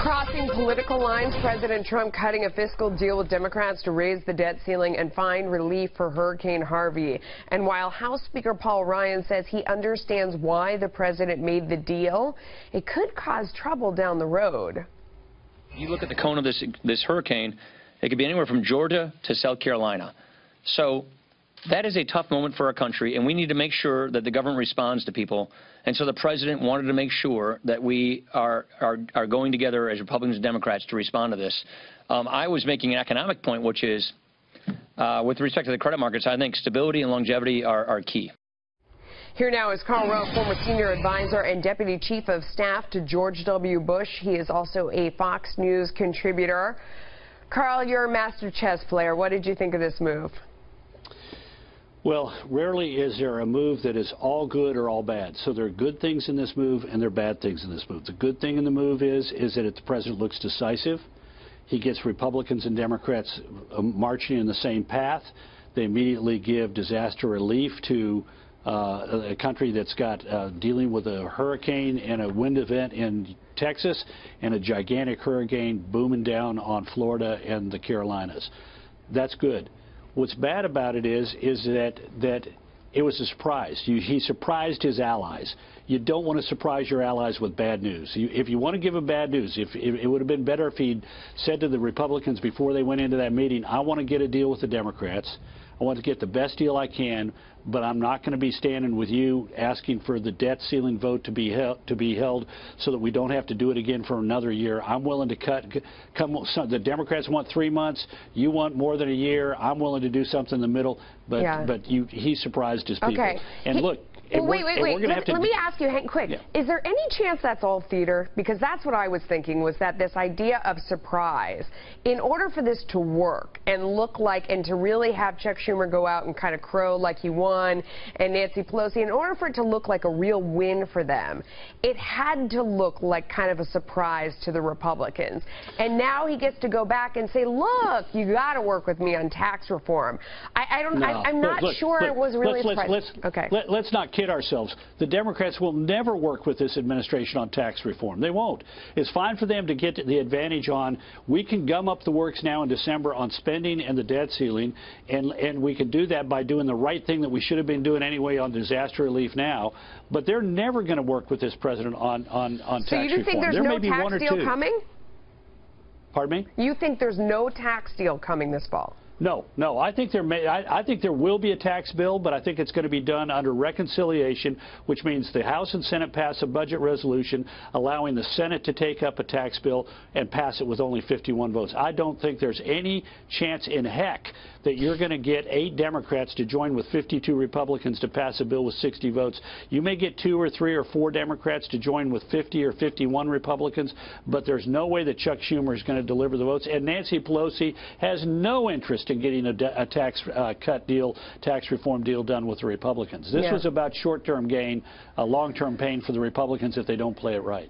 Crossing political lines, President Trump cutting a fiscal deal with Democrats to raise the debt ceiling and find relief for Hurricane Harvey. And while House Speaker Paul Ryan says he understands why the president made the deal, it could cause trouble down the road. You look at the cone of this hurricane, it could be anywhere from Georgia to South Carolina. So that is a tough moment for our country, and we need to make sure that the government responds to people. And so the president wanted to make sure that we are going together as Republicans and Democrats to respond to this. I was making an economic point, which is, with respect to the credit markets, I think stability and longevity are key. Here now is Karl Rove, former senior advisor and deputy chief of staff to George W. Bush. He is also a Fox News contributor. Karl, you're a master chess player. What did you think of this move? Well, rarely is there a move that is all good or all bad. So there are good things in this move and there are bad things in this move. The good thing in the move is that the president looks decisive. He gets Republicans and Democrats marching in the same path. They immediately give disaster relief to a country that's got dealing with a hurricane and a wind event in Texas and a gigantic hurricane booming down on Florida and the Carolinas. That's good. What's bad about it is that it was a surprise. He surprised his allies. You don't want to surprise your allies with bad news. If you want to give them bad news, it would have been better if he'd said to the Republicans before they went into that meeting, I want to get a deal with the Democrats. I want to get the best deal I can, but I'm not going to be standing with you asking for the debt ceiling vote to be held so that we don't have to do it again for another year. I'm willing to the Democrats want 3 months. You want more than a year. I'm willing to do something in the middle. But he surprised his people. Okay. And look. Wait. Let me ask you, Hank, quick. Yeah. Is there any chance that's all theater? Because that's what I was thinking, was that this idea of surprise, in order for this to work and look like, and to really have Chuck Schumer go out and kind of crow like he won, and Nancy Pelosi, in order for it to look like a real win for them, it had to look like kind of a surprise to the Republicans. And now he gets to go back and say, look, you got to work with me on tax reform. I'm not sure it was really a surprise. Let's not kid ourselves. The Democrats will never work with this administration on tax reform. They won't. It's fine for them to get the advantage on, we can gum up the works now in December on spending and the debt ceiling, and we can do that by doing the right thing that we should have been doing anyway on disaster relief now. But they're never going to work with this president on tax reform. So you think there's no tax deal coming? Pardon me? You think there's no tax deal coming this fall? No. I think there will be a tax bill, but I think it's going to be done under reconciliation, which means the House and Senate pass a budget resolution allowing the Senate to take up a tax bill and pass it with only 51 votes. I don't think there's any chance in heck that you're going to get 8 Democrats to join with 52 Republicans to pass a bill with 60 votes. You may get 2 or 3 or 4 Democrats to join with 50 or 51 Republicans, but there's no way that Chuck Schumer is going to deliver the votes. And Nancy Pelosi has no interest in getting a tax cut deal, tax reform deal done with the Republicans. This was about short-term gain, long-term pain for the Republicans if they don't play it right.